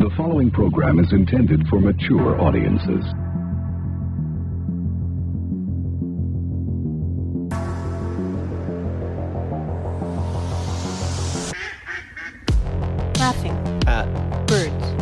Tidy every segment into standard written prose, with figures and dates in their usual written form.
The following program is intended for mature audiences. Laughing at birds.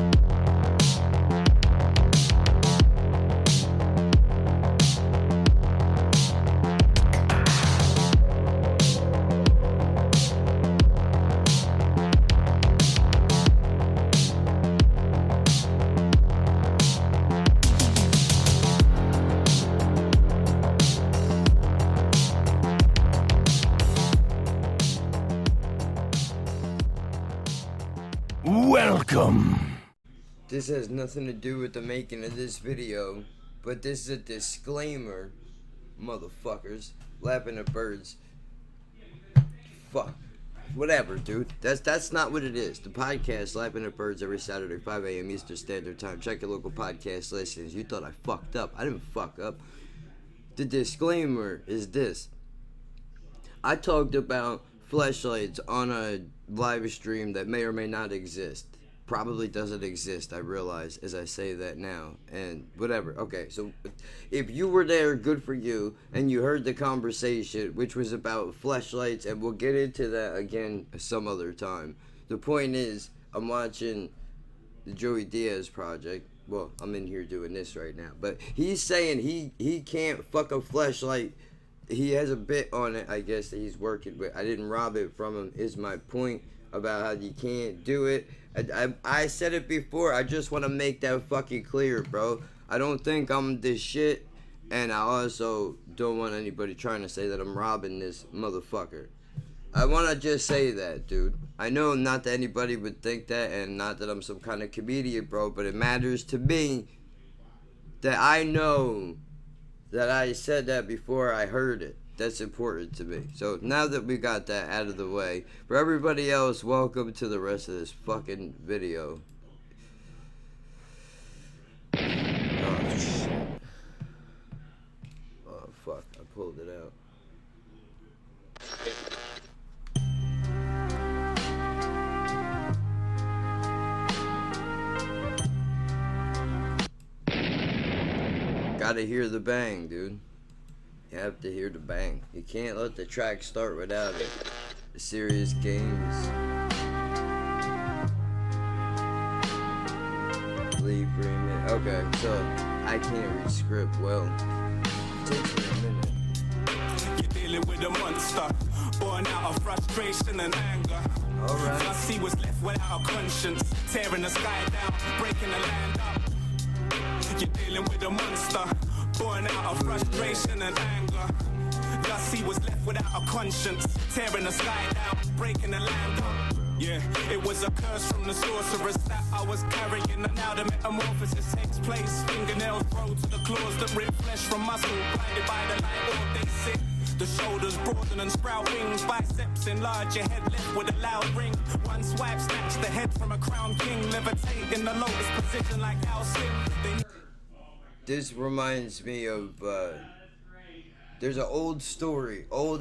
welcome. This has nothing to do with the making of this video, but this is a disclaimer, motherfuckers. Laughing at birds. Fuck. Whatever, dude. That's not what it is. The podcast, Laughing at Birds, every Saturday, 5 a.m. Eastern Standard Time. Check your local podcast listings. You thought I fucked up. I didn't fuck up. The disclaimer is this. I talked about fleshlights on a live stream that may or may not exist. Probably doesn't exist, I realize, as I say that now. And whatever. Okay, so if you were there, good for you, and you heard the conversation, which was about fleshlights, and we'll get into that again some other time. The point is, I'm watching the Joey Diaz project. Well, I'm in here doing this right now. But he's saying he can't fuck a fleshlight. He has a bit on it, I guess, that he's working with. I didn't rob it from him, is my point about how you can't do it. I said it before. I just want to make that fucking clear, bro. I don't think I'm this shit, and I also don't want anybody trying to say that I'm robbing this motherfucker. I want to just say that, dude. I know not that anybody would think that, and not that I'm some kind of comedian, bro, but it matters to me that I know that I said that before I heard it. That's important to me. So now that we got that out of the way, for everybody else, welcome to the rest of this fucking video. Oh shit. Oh fuck, I pulled it out. Gotta hear the bang, dude. You have to hear the bang. You can't let the track start without it. The serious games. Leave remix. Okay, so I can't read script well. It takes me a minute. You're dealing with a monster, born out of frustration and anger. Alright. Plus he was left without a conscience, tearing the sky down, breaking the land up. You're dealing with a monster, born out of frustration and anger. Thus he was left without a conscience, tearing the sky down, breaking the land up. Yeah, it was a curse from the sorceress that I was carrying, and now the metamorphosis takes place. Fingernails grow to the claws that rip flesh from muscle, blinded by the light all they sit. The shoulders broaden and sprout wings, biceps enlarge, your head left with a loud ring. One swipe snatch the head from a crown king, levitate in the lotus position like Al Singh. This reminds me of, there's an old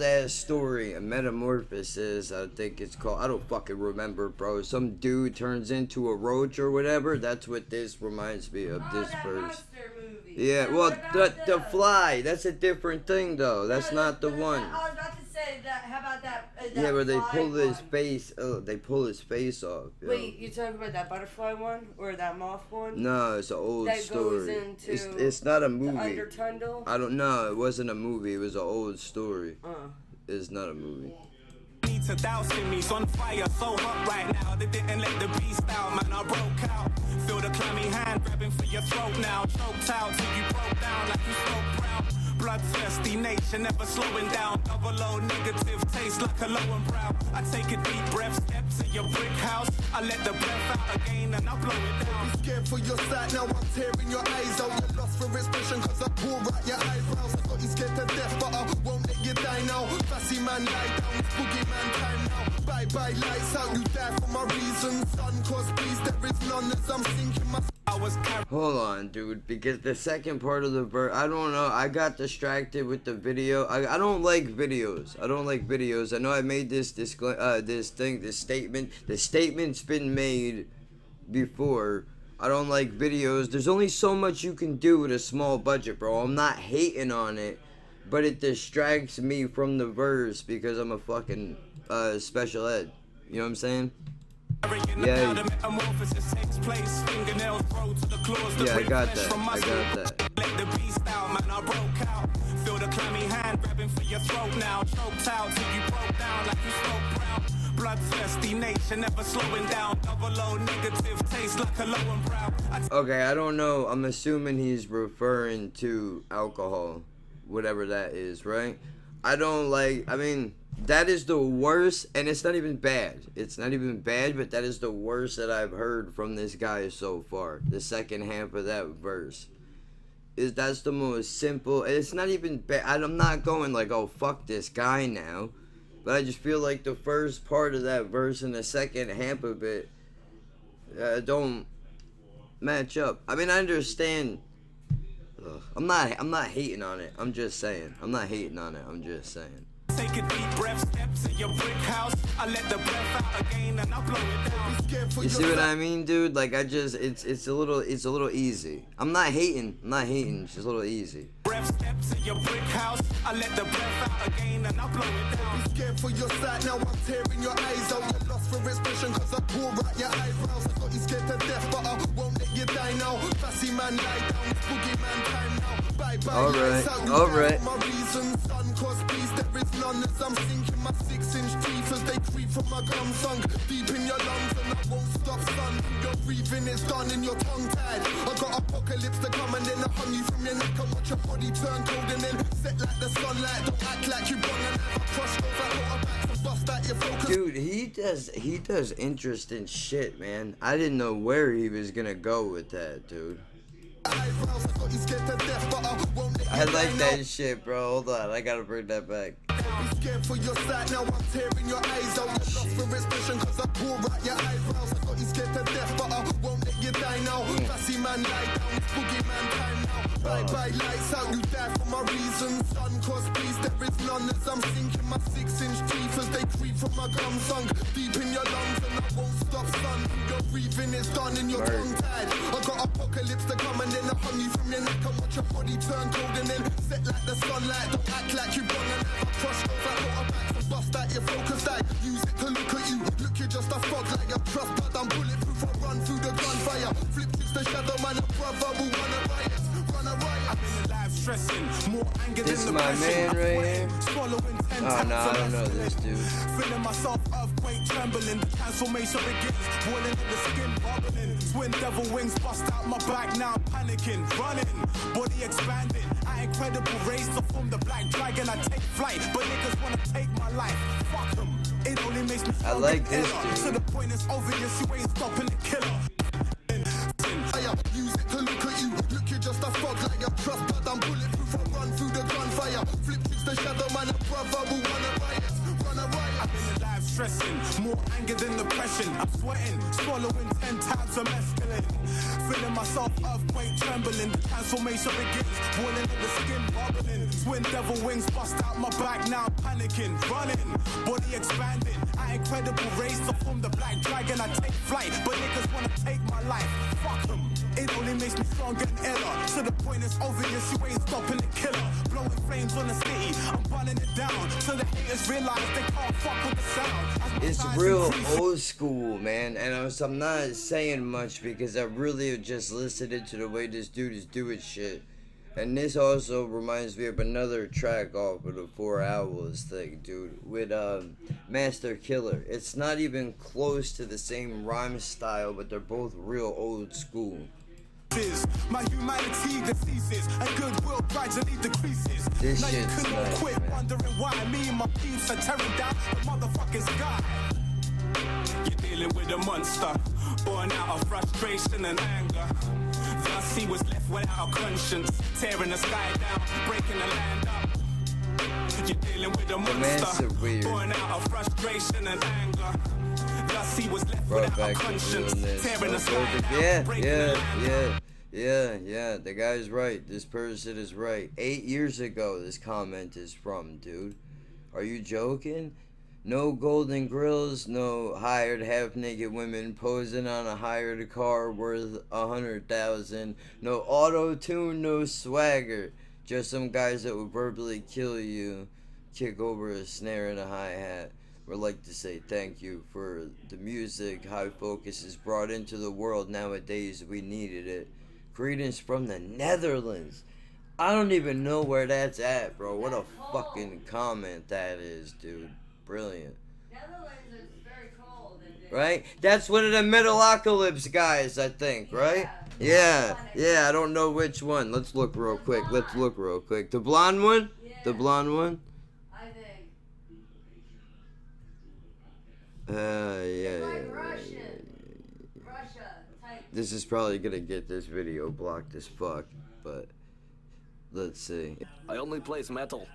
ass story, a Metamorphosis, I think it's called. I don't fucking remember, bro. Some dude turns into a roach or whatever. That's what this reminds me of, this verse. Yeah, well, the Fly, that's a different thing, though. That's not the one. I was about to say that. How about that? Yeah, where they Fly pull his one? face. Oh, they pull his face off. Yo. Wait, you talking about that butterfly one or that moth one? No, it's an old That story. goes into It's not a The movie. Undertundle? I don't know. It wasn't a movie. It was an old story. It's not a movie. Need to douse in me's on fire, so hot right now. They didn't let the beast out, man. I broke out. Feel the clammy hand grabbing for your throat now. Choked out till you broke down like you spoke brown. Bloodthirsty nature, never slowing down. Double O negative taste like a low and brow. I take a deep breath, step to your brick house. I let the breath out again and I blow it down. Be scared for your sight, now I'm tearing your eyes out. You're lost for expression cause I pull right your eyebrows. I got you scared to death but I won't let you die now. Fussy man lie down, it's boogie man time now. Bye bye lights out, you die for my reasons. Son cause peace, there is none as I'm sinking my... Hold on, dude, because the second part of the verse, I don't know, I got distracted with the video. I don't like videos. I know I made this statement. The statement's been made before, I don't like videos. There's only so much you can do with a small budget, bro. I'm not hating on it, but it distracts me from the verse because I'm a fucking special ed. You know what I'm saying? Yeah. Yeah, I got that. I got that. Let the beast out, man, I broke out. Feel the clammy hand grabbing for your throat now. Choked out till you broke down like you spoke brown. Bloodthirsty nature, never slowing down. Double O negative, taste like a low and brow. Okay, I don't know. I'm assuming he's referring to alcohol, whatever that is, right? I don't like, I mean, that is the worst, and it's not even bad. It's not even bad, but that is the worst that I've heard from this guy so far. The second half of that verse. That's the most simple, and it's not even bad. I'm not going like, oh, fuck this guy now. But I just feel like the first part of that verse and the second half of it don't match up. I mean, I understand. I'm not hating on it. I'm just saying. I'm not hating on it. I'm just saying. Take a deep breath, steps in your brick house. I let the breath out again and I blow it down. You see what I mean, dude? Like it's a little easy. I'm not hating. It's just a little easy. Breath steps in your brick house. I let the breath out again and I blow it down. Be scared for your sight, now I'm tearing your eyes out. You're lost for expression cause I pull right your eyebrows. I got you scared to death, but I won't let you die now. Fussy man lie down, it's boogie man time now. Bye bye. Alright. My reason, son, cause peace there is none. As I'm sinking my 6-inch teeth as they creep from my gum sunk deep in your lungs and I won't stop, son. Your breathing is done and your tongue tied. I got apocalypse to come and then I hung you from your neck and watch your body turn cold and then set like the sunlight. Don't act like you wrong and have a crush over quarterbacks and bust out your focus. Dude, he does interesting shit, man. I didn't know where he was gonna go with that, dude. Eyebrows, I got you scared to death, but I won't let you I like die that now. shit, bro. Hold on, I gotta bring that back. Be scared for your sight, now I'm tearing your eyes out. You're lost for expression cause I pull right your eyebrows. I got you scared to death, but I won't let you die now. Fussy man lie down, it's boogie man time now. Bye bye, lights out, you die for my reasons. Son, cause peace there is none. As I'm sinking my 6-inch teeth as they creep from my gum sunk deep in your lungs and I won't stop, son. Your breathing is done and your tongue tied. I got apocalypse to come and then I hung you from your neck and watch your body turn cold and then set like the sunlight. Don't act like you wrong and have a crush over quarterbacks and bust out your focus light. Use it to look at you. Look, you're just a frog like a trust, but I'm bulletproof. I run through the gunfire. Flip tricks the shadow man, a brother will run a riot. I've been alive stressing, more anger This is than my depression. man right here. Swallowing 10 Oh times no, I a don't know this dude. Feeling myself earthquake trembling. The transformation begins. Boiling of the skin bubbling. Twin devil wings bust out my back. Now I'm panicking, running, body expanding. At incredible race to form the black dragon. I take flight, but niggas wanna take my life. Fuck them. It only makes me I like this dude. To the point it's obvious you ain't stopping the killer. Use it to look at you. Look, you're just a frog like a trust, but I'm bulletproof. I run through the gunfire. Flip tricks the shadow man, a brother will run a riot. I've been alive stressing, more anger than depression. I'm sweating, swallowing 10 times I'm escalating. Feeling myself earthquake trembling. The transformation begins, boiling of the skin bubbling. Twin devil wings bust out my back. Now I'm panicking, running, body expanding. At incredible race to form the black dragon. I take flight, but niggas wanna take my life. Fuck them. It only makes me stronger and iller. To the point it's obvious you ain't stopping the killer. Blowing flames on the city, I'm burning it down. So the haters realize they can't fuck with the sound. It's real old school, man, and I'm not saying much because I really just listened to the way this dude is doing shit. And this also reminds me of another track off of the 4 Hours thing, dude, with Master Killer. It's not even close to the same rhyme style, but they're both real old school. My humanity diseases and goodwill gradually decreases. This now you shit's can all nice, quit man. wondering why me and my peeps are tearing down the motherfucking sky. You're dealing with a monster, born out of frustration and anger. Thus he was left without a conscience, tearing the sky down, breaking the land up. You're dealing with a monster, weird. born out of frustration and anger. Thus he was left Brought without a back to conscience, doing this. tearing the sky down, Yeah, breaking the land up. yeah, the guy's right. This person is right. 8 years ago this comment is from, dude. Are you joking? No golden grills, no hired half-naked women posing on a hired car worth 100,000. No auto-tune, no swagger. Just some guys that will verbally kill you, kick over a snare and a hi-hat. Would like to say thank you for the music High Focus is brought into the world nowadays. We needed it. Greetings from the Netherlands. I don't even know where that's at, bro. What a fucking comment that is, dude. Brilliant. Netherlands is very cold. Right? That's one of the Metalocalypse guys, I think, right? Yeah. Yeah, I don't know which one. Let's look real quick. The blonde one? The blonde one? I think. Yeah. Like Russia type. This is probably gonna get this video blocked as fuck, but let's see. I only plays metal.